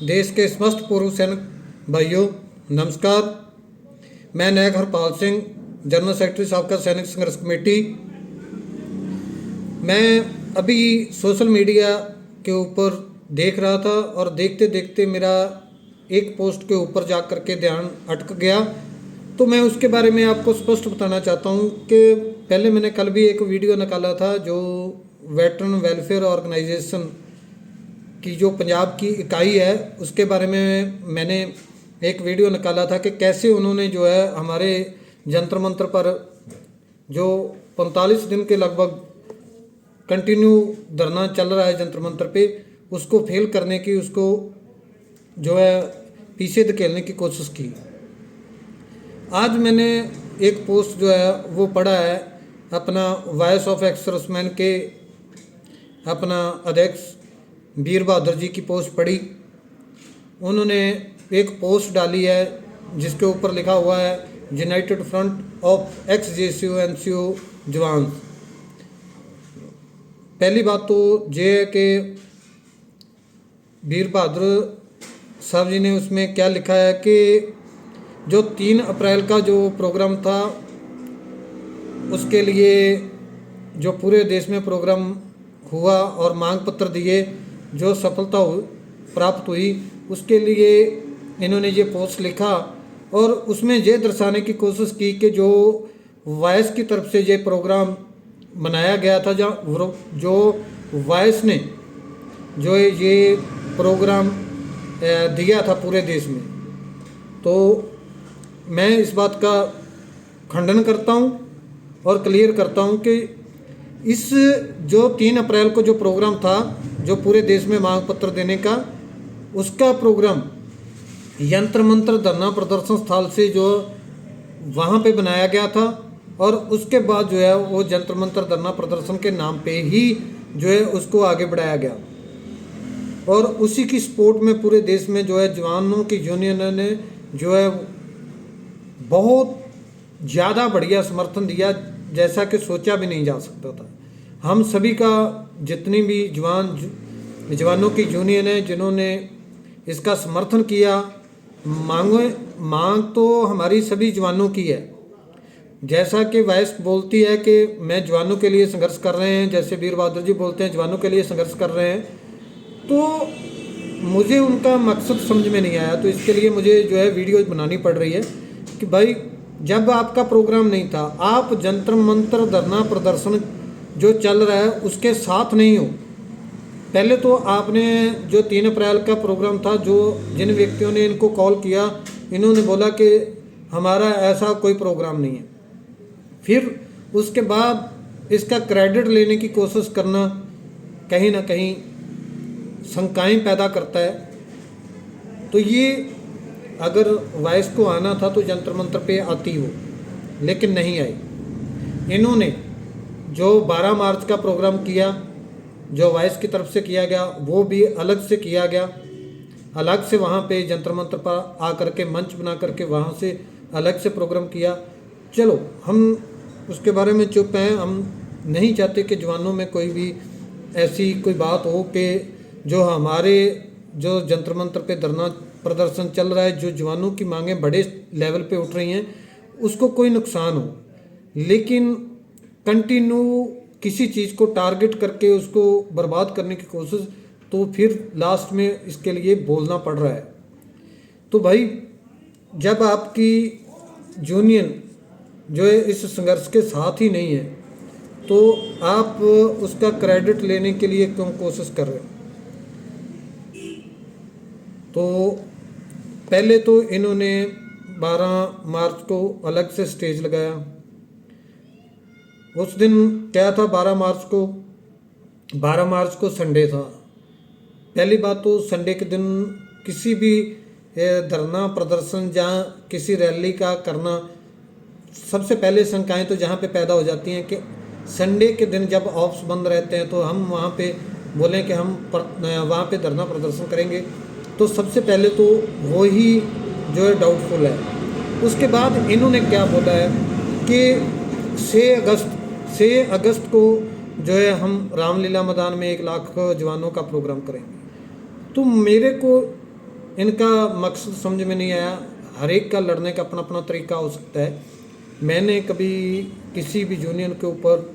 देश के समस्त पूर्व सैनिक भाइयों नमस्कार। मैं नायक हरपाल सिंह, जनरल सेक्रेटरी साबका सैनिक संघर्ष कमेटी। मैं अभी सोशल मीडिया के ऊपर देख रहा था और देखते देखते मेरा एक पोस्ट के ऊपर जा कर के ध्यान अटक गया, तो मैं उसके बारे में आपको स्पष्ट बताना चाहता हूँ कि पहले मैंने कल भी एक वीडियो निकाला था जो वेटरन वेलफेयर ऑर्गेनाइजेशन की जो पंजाब की इकाई है उसके बारे में मैंने एक वीडियो निकाला था कि कैसे उन्होंने जो है हमारे जंतर मंतर पर जो 45 दिन के लगभग कंटिन्यू धरना चल रहा है जंतर मंतर पे, उसको फेल करने की, उसको जो है पीछे धकेलने की कोशिश की। आज मैंने एक पोस्ट जो है वो पढ़ा है, अपना वॉइस ऑफ एक्स सर्विसमैन के अपना अध्यक्ष वीर बहादुर जी की पोस्ट पढ़ी। उन्होंने एक पोस्ट डाली है जिसके ऊपर लिखा हुआ है United front of x JCO NCO जवान। पहली बात तो ये है कि वीर बहादुर साहब जी ने उसमें क्या लिखा है कि जो 3 अप्रैल का जो प्रोग्राम था उसके लिए जो पूरे देश में प्रोग्राम हुआ और मांग पत्र दिए, जो सफलता प्राप्त हुई, उसके लिए इन्होंने ये पोस्ट लिखा और उसमें ये दर्शाने की कोशिश की कि जो वॉइस की तरफ से ये प्रोग्राम बनाया गया था, जो वॉइस ने जो ये प्रोग्राम दिया था पूरे देश में, तो मैं इस बात का खंडन करता हूँ और क्लियर करता हूँ कि इस जो 3 अप्रैल को जो प्रोग्राम था जो पूरे देश में मांग पत्र देने का, उसका प्रोग्राम यंत्र मंत्र धरना प्रदर्शन स्थल से जो वहाँ पे बनाया गया था और उसके बाद जो है वो जंतर मंतर धरना प्रदर्शन के नाम पे ही जो है उसको आगे बढ़ाया गया और उसी की सपोर्ट में पूरे देश में जो है जवानों की यूनियन ने जो है बहुत ज़्यादा बढ़िया समर्थन दिया, जैसा कि सोचा भी नहीं जा सकता था। हम सभी का जितनी भी जवानों की यूनियन है जिन्होंने इसका समर्थन किया, मांग तो हमारी सभी जवानों की है। जैसा कि वॉइस बोलती है कि मैं जवानों के लिए संघर्ष कर रहे हैं, जैसे वीर बहादुर जी बोलते हैं जवानों के लिए संघर्ष कर रहे हैं, तो मुझे उनका मकसद समझ में नहीं आया। तो इसके लिए मुझे जो है वीडियो बनानी पड़ रही है कि भाई जब आपका प्रोग्राम नहीं था, आप जंतर मंतर धरना प्रदर्शन जो चल रहा है उसके साथ नहीं हो। पहले तो आपने जो 3 अप्रैल का प्रोग्राम था, जो जिन व्यक्तियों ने इनको कॉल किया, इन्होंने बोला कि हमारा ऐसा कोई प्रोग्राम नहीं है। फिर उसके बाद इसका क्रेडिट लेने की कोशिश करना कहीं ना कहीं शंकाएं पैदा करता है। तो ये अगर वॉइस को आना था तो जंतर मंतर पे आती हो, लेकिन नहीं आई। इन्होंने जो 12 मार्च का प्रोग्राम किया, जो वॉइस की तरफ से किया गया, वो भी अलग से किया गया, अलग से वहाँ पे जंतर मंतर पर आकर के मंच बना करके वहाँ से अलग से प्रोग्राम किया। चलो हम उसके बारे में चुप हैं, हम नहीं चाहते कि जवानों में कोई भी ऐसी कोई बात हो कि जो हमारे जो जंतर मंतर पे धरना प्रदर्शन चल रहा है, जो जवानों की मांगें बड़े लेवल पे उठ रही हैं, उसको कोई नुकसान हो। लेकिन कंटिन्यू किसी चीज़ को टारगेट करके उसको बर्बाद करने की कोशिश, तो फिर लास्ट में इसके लिए बोलना पड़ रहा है। तो भाई जब आपकी यूनियन जो है इस संघर्ष के साथ ही नहीं है, तो आप उसका क्रेडिट लेने के लिए क्यों कोशिश कर रहे हो? तो पहले तो इन्होंने 12 मार्च को अलग से स्टेज लगाया। उस दिन क्या था, 12 मार्च को संडे था। पहली बात तो संडे के दिन किसी भी धरना प्रदर्शन जहाँ किसी रैली का करना, सबसे पहले शंकाएं तो जहाँ पे पैदा हो जाती हैं कि संडे के दिन जब ऑफ्स बंद रहते हैं तो हम वहाँ पे बोलें कि हम वहाँ पे धरना प्रदर्शन करेंगे, तो सबसे पहले तो वो ही जो है डाउटफुल है। उसके बाद इन्होंने क्या बोला है कि 6 अगस्त को जो है हम रामलीला मैदान में 1 लाख जवानों का प्रोग्राम करेंगे। तो मेरे को इनका मकसद समझ में नहीं आया। हर एक का लड़ने का अपना अपना तरीका हो सकता है। मैंने कभी किसी भी यूनियन के ऊपर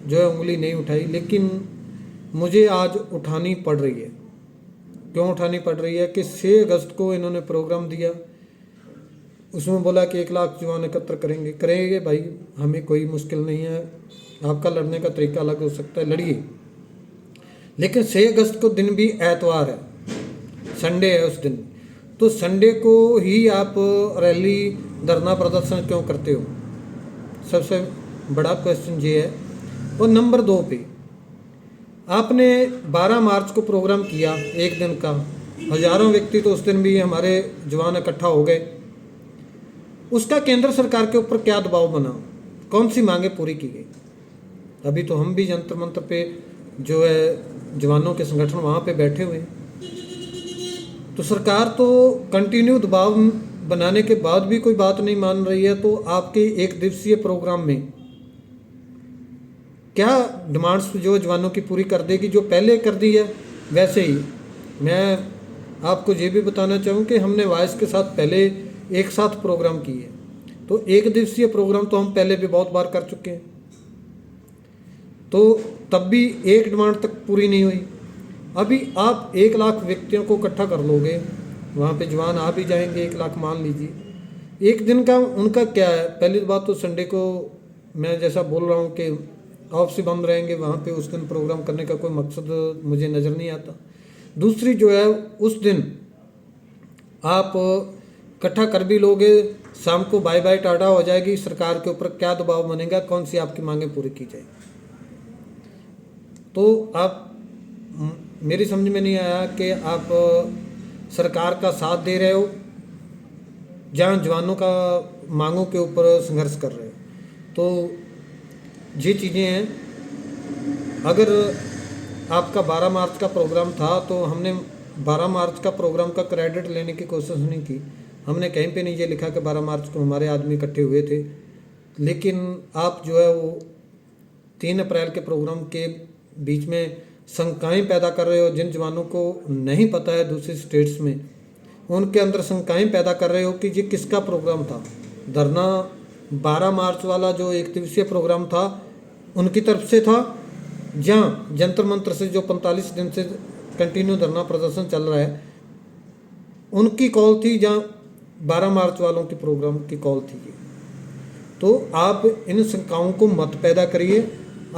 जो है उंगली नहीं उठाई, लेकिन मुझे आज उठानी पड़ रही है। क्यों उठानी पड़ रही है कि 6 अगस्त को इन्होंने प्रोग्राम दिया, उसमें बोला कि 1 लाख जवान एकत्र करेंगे भाई, हमें कोई मुश्किल नहीं है, आपका लड़ने का तरीका अलग हो सकता है, लड़िए। लेकिन 6 अगस्त को दिन भी एतवार है, संडे है उस दिन, तो संडे को ही आप रैली धरना प्रदर्शन क्यों करते हो? सबसे बड़ा क्वेश्चन ये है। और नंबर 2 पे आपने 12 मार्च को प्रोग्राम किया, एक दिन का, हजारों व्यक्ति तो उस दिन भी हमारे जवान इकट्ठा हो गए। उसका केंद्र सरकार के ऊपर क्या दबाव बना, कौन सी मांगे पूरी की गई? अभी तो हम भी जंतर मंतर पे जो है जवानों के संगठन वहाँ पे बैठे हुए हैं। तो सरकार तो कंटिन्यू दबाव बनाने के बाद भी कोई बात नहीं मान रही है, तो आपके 1 दिवसीय प्रोग्राम में क्या डिमांड्स जो जवानों की पूरी कर देगी? जो पहले कर दी है वैसे ही। मैं आपको ये भी बताना चाहूँ कि हमने वॉइस के साथ पहले एक साथ प्रोग्राम किए, तो 1 दिवसीय प्रोग्राम तो हम पहले भी बहुत बार कर चुके हैं, तो तब भी एक डिमांड तक पूरी नहीं हुई। अभी आप 1 लाख व्यक्तियों को इकट्ठा कर लोगे, वहाँ पे जवान आ भी जाएंगे 1 लाख मान लीजिए। एक दिन का उनका क्या है? पहली बात तो संडे को मैं जैसा बोल रहा हूँ कि ऑफिस बंद रहेंगे, वहाँ पे उस दिन प्रोग्राम करने का कोई मकसद मुझे नज़र नहीं आता। दूसरी जो है, उस दिन आप इकट्ठा कर भी लोगे, शाम को बाय बाय टाटा हो जाएगी, सरकार के ऊपर क्या दबाव बनेगा, कौन सी आपकी मांगें पूरी की जाएगी? तो आप, मेरी समझ में नहीं आया कि आप सरकार का साथ दे रहे हो जहाँ जवानों का मांगों के ऊपर संघर्ष कर रहे हो। तो ये चीज़ें हैं। अगर आपका 12 मार्च का प्रोग्राम था तो हमने 12 मार्च का प्रोग्राम का क्रेडिट लेने की कोशिश नहीं की। हमने कहीं पे नहीं ये लिखा कि 12 मार्च को हमारे आदमी इकट्ठे हुए थे। लेकिन आप जो है वो 3 अप्रैल के प्रोग्राम के बीच में शंकाएं पैदा कर रहे हो। जिन जवानों को नहीं पता है दूसरी स्टेट्स में, उनके अंदर शंकाएं पैदा कर रहे हो कि ये किसका प्रोग्राम था। धरना 12 मार्च वाला जो 1 दिवसीय प्रोग्राम था उनकी तरफ से था, जहाँ जंतर मंतर से जो 45 दिन से कंटिन्यू धरना प्रदर्शन चल रहा है उनकी कॉल थी, जहाँ 12 मार्च वालों की प्रोग्राम की कॉल थी। तो आप इन शंकाओं को मत पैदा करिए।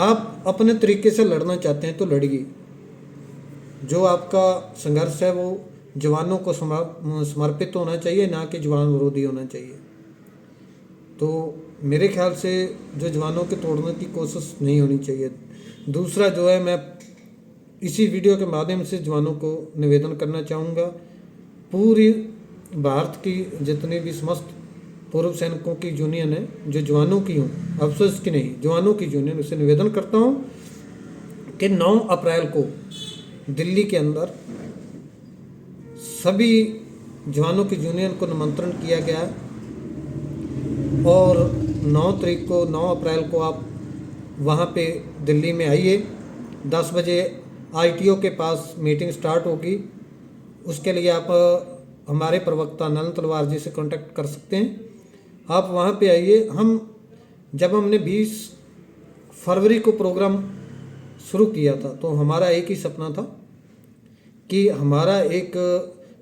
आप अपने तरीके से लड़ना चाहते हैं तो लड़िए। जो आपका संघर्ष है वो जवानों को समर्पित होना चाहिए, ना कि जवान विरोधी होना चाहिए। तो मेरे ख्याल से जो जवानों के तोड़ने की कोशिश नहीं होनी चाहिए। दूसरा जो है, मैं इसी वीडियो के माध्यम से जवानों को निवेदन करना चाहूँगा, पूरी भारत की जितनी भी समस्त पूर्व सैनिकों की यूनियन है, जो जवानों की हूँ, अफसर्स की नहीं, जवानों की यूनियन, उससे निवेदन करता हूँ कि 9 अप्रैल को दिल्ली के अंदर सभी जवानों की यूनियन को निमंत्रण किया गया है और 9 अप्रैल को आप वहाँ पे दिल्ली में आइए। 10 बजे ITO के पास मीटिंग स्टार्ट होगी। उसके लिए आप हमारे प्रवक्ता नलन तलवार जी से कांटेक्ट कर सकते हैं। आप वहाँ पे आइए। जब हमने 20 फरवरी को प्रोग्राम शुरू किया था तो हमारा एक ही सपना था कि हमारा एक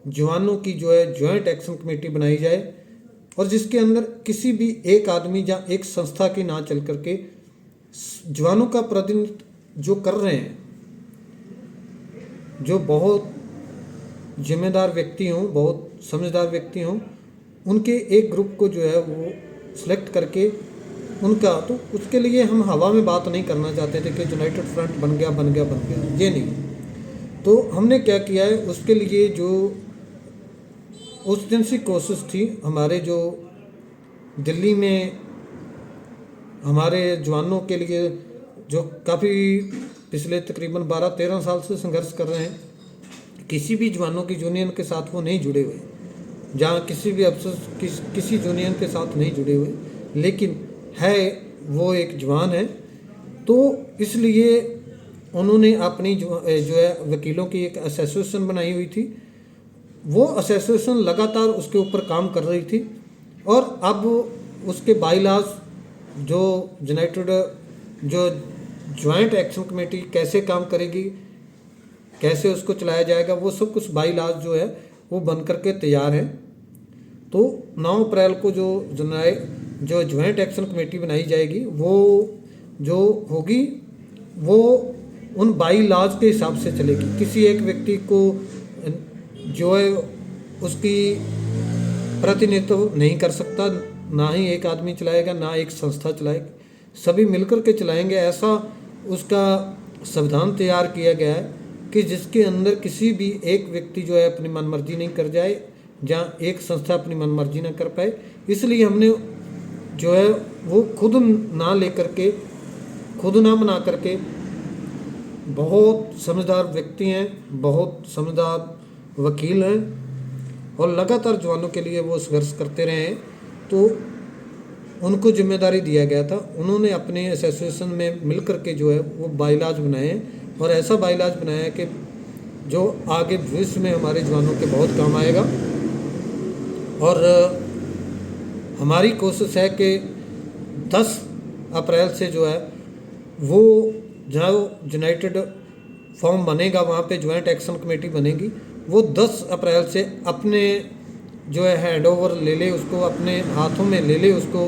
जवानों की जो है जॉइंट एक्शन कमेटी बनाई जाए और जिसके अंदर किसी भी एक आदमी या एक संस्था की ना चल करके जवानों का प्रतिनिधित्व जो कर रहे हैं, जो बहुत जिम्मेदार व्यक्ति हों, बहुत समझदार व्यक्ति हों, उनके एक ग्रुप को जो है वो सिलेक्ट करके उनका, तो उसके लिए हम हवा में बात नहीं करना चाहते थे कि यूनाइटेड फ्रंट बन गया, ये नहीं। तो हमने क्या किया है, उसके लिए जो उस दिन से कोशिश थी, हमारे जो दिल्ली में हमारे जवानों के लिए जो काफ़ी पिछले तकरीबन 12-13 साल से संघर्ष कर रहे हैं, किसी भी जवानों की यूनियन के साथ वो नहीं जुड़े हुए, जहाँ किसी भी अफसर किसी यूनियन के साथ नहीं जुड़े हुए, लेकिन है वो एक जवान है। तो इसलिए उन्होंने अपनी जो है वकीलों की एक एसोसिएशन बनाई हुई थी वो एसोसिएशन लगातार उसके ऊपर काम कर रही थी और अब उसके बाईलाज जो यूनाइटेड जो जॉइंट एक्शन कमेटी कैसे काम करेगी, कैसे उसको चलाया जाएगा, वो सब कुछ बाईलाज जो है वो बन करके तैयार है। तो 9 अप्रैल को जो जॉइंट एक्शन कमेटी बनाई जाएगी वो जो होगी वो उन बाईलाज के हिसाब से चलेगी। किसी एक व्यक्ति को जो है उसकी प्रतिनिधित्व नहीं कर सकता, ना ही एक आदमी चलाएगा, ना एक संस्था चलाएगी, सभी मिलकर के चलाएंगे। ऐसा उसका संविधान तैयार किया गया है कि जिसके अंदर किसी भी एक व्यक्ति जो है अपनी मनमर्जी नहीं कर जाए, जहाँ एक संस्था अपनी मनमर्जी ना कर पाए। इसलिए हमने जो है वो खुद ना लेकर के, खुद ना बना करके, बहुत समझदार व्यक्ति हैं, बहुत समझदार वकील हैं और लगातार जवानों के लिए वो संघर्ष करते रहे हैं, तो उनको जिम्मेदारी दिया गया था। उन्होंने अपने एसोसिएशन में मिल करके जो है वो बाईलाज बनाए हैं और ऐसा बाईलाज बनाया है कि जो आगे भविष्य में हमारे जवानों के बहुत काम आएगा। और हमारी कोशिश है कि 10 अप्रैल से जो है वो जहाँ यूनाइटेड फॉर्म बनेगा, वहाँ पे जॉइंट एक्शन कमेटी बनेगी, वो 10 अप्रैल से अपने जो है हैंड ओवर ले ले, उसको अपने हाथों में ले ले, उसको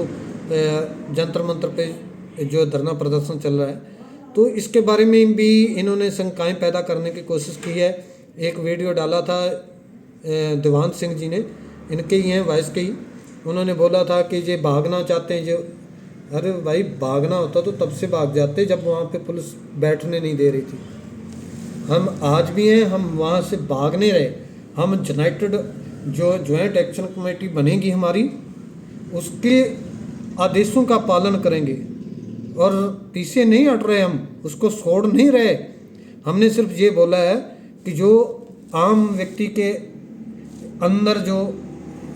जंतर मंतर पे जो धरना प्रदर्शन चल रहा है। तो इसके बारे में भी इन्होंने शंकाएं पैदा करने की कोशिश की है। एक वीडियो डाला था देवांश सिंह जी ने, इनके ही हैं वॉइस के ही, उन्होंने बोला था कि ये भागना चाहते हैं। जो अरे भाई भागना होता तो तब से भाग जाते जब वहाँ पे पुलिस बैठने नहीं दे रही थी। हम आज भी हैं, हम वहाँ से भाग नहीं रहे। हम यूनाइटेड जो जॉइंट एक्शन कमेटी बनेगी हमारी, उसके आदेशों का पालन करेंगे और पीछे नहीं हट रहे, हम उसको छोड़ नहीं रहे। हमने सिर्फ ये बोला है कि जो आम व्यक्ति के अंदर जो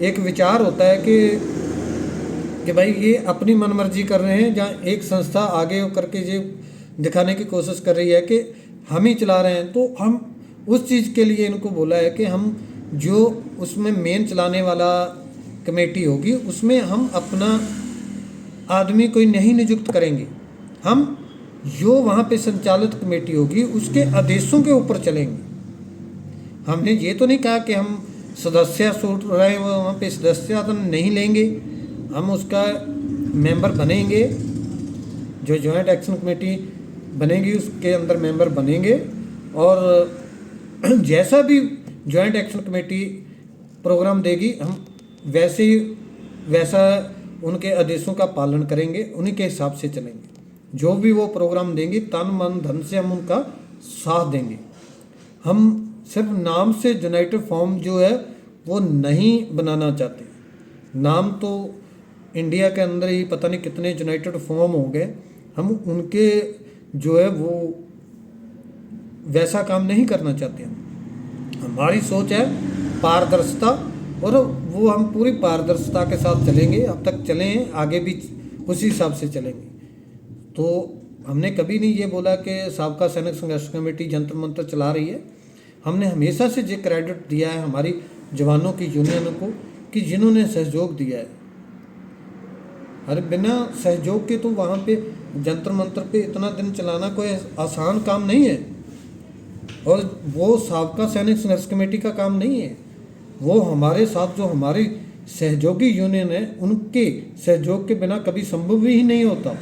एक विचार होता है कि भाई ये अपनी मनमर्जी कर रहे हैं, जहाँ एक संस्था आगे करके ये दिखाने की कोशिश कर रही है कि हम ही चला रहे हैं, तो हम उस चीज़ के लिए इनको बोला है कि हम जो उसमें मेन चलाने वाला कमेटी होगी उसमें हम अपना आदमी कोई नहीं नियुक्त करेंगे। हम जो वहाँ पे संचालित कमेटी होगी उसके आदेशों के ऊपर चलेंगे। हमने ये तो नहीं कहा कि हम सदस्य सूट रहे हैं वहाँ पे सदस्यता तो नहीं लेंगे, हम उसका मेंबर बनेंगे। जो जॉइंट एक्शन कमेटी बनेगी उसके अंदर मेंबर बनेंगे और जैसा भी जॉइंट एक्शन कमेटी प्रोग्राम देगी हम वैसा उनके आदेशों का पालन करेंगे, उन्हीं के हिसाब से चलेंगे। जो भी वो प्रोग्राम देंगे तन मन धन से हम उनका साथ देंगे। हम सिर्फ नाम से यूनाइटेड फॉर्म जो है वो नहीं बनाना चाहते। नाम तो इंडिया के अंदर ही पता नहीं कितने यूनाइटेड फॉर्म हो गए, हम उनके जो है वो वैसा काम नहीं करना चाहते। हमारी सोच है पारदर्शिता, और वो हम पूरी पारदर्शिता के साथ चलेंगे। अब तक चले हैं, आगे भी उसी हिसाब से चलेंगे। तो हमने कभी नहीं ये बोला कि साबका सैनिक संघर्ष कमेटी जंतर मंतर चला रही है। हमने हमेशा से ये क्रेडिट दिया है हमारी जवानों की यूनियन को कि जिन्होंने सहयोग दिया है। अरे बिना सहयोग के तो वहाँ पे जंतर मंतर पे इतना दिन चलाना कोई आसान काम नहीं है, और वो साबका सैनिक संघर्ष कमेटी का काम नहीं है। वो हमारे साथ जो हमारी सहयोगी यूनियन है उनके सहयोग के बिना कभी संभव ही नहीं होता।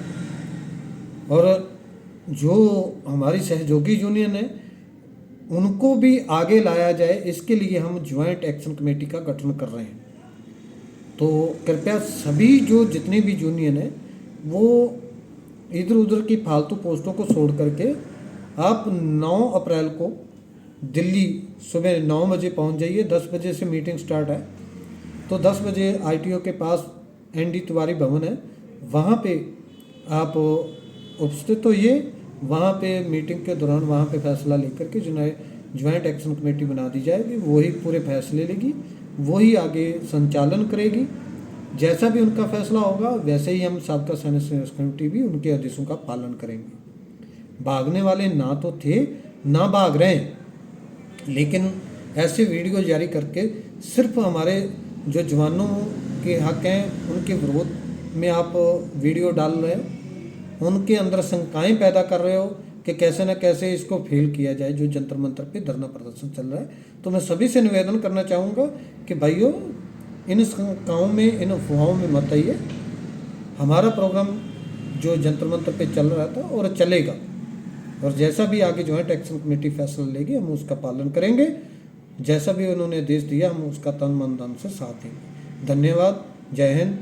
और जो हमारी सहयोगी यूनियन है उनको भी आगे लाया जाए, इसके लिए हम ज्वाइंट एक्शन कमेटी का गठन कर रहे हैं। तो कृपया सभी जो जितने भी यूनियन है वो इधर उधर की फालतू पोस्टों को छोड़ करके आप 9 अप्रैल को दिल्ली सुबह 9 बजे पहुंच जाइए। 10 बजे से मीटिंग स्टार्ट है, तो 10 बजे ITO के पास ND तिवारी भवन है, वहाँ पे आप उपस्थित होइए। वहाँ पे मीटिंग के दौरान वहाँ पे फैसला लेकर के ज्वाइंट एक्शन कमेटी बना दी जाएगी। वही पूरे फैसले लेगी, वही आगे संचालन करेगी। जैसा भी उनका फैसला होगा वैसे ही हम साबका सैनिक संघर्ष कमेटी भी उनके आदेशों का पालन करेंगे। भागने वाले ना तो थे ना भाग रहे हैं, लेकिन ऐसे वीडियो जारी करके सिर्फ हमारे जो जवानों के हक हैं उनके विरोध में आप वीडियो डाल रहे हो, उनके अंदर शंकाएं पैदा कर रहे हो कि कैसे न कैसे इसको फेल किया जाए जो जंतर मंतर पे धरना प्रदर्शन चल रहा है। तो मैं सभी से निवेदन करना चाहूँगा कि भाइयों इन शंकाओं में, इन अफवाहों में मत आइए। हमारा प्रोग्राम जो जंतर मंतर पे चल रहा था और चलेगा, और जैसा भी आगे जॉइंट एक्शन कमेटी फैसला लेगी हम उसका पालन करेंगे। जैसा भी उन्होंने आदेश दिया हम उसका तन मन धन से साथ देंगे। धन्यवाद। जय हिंद,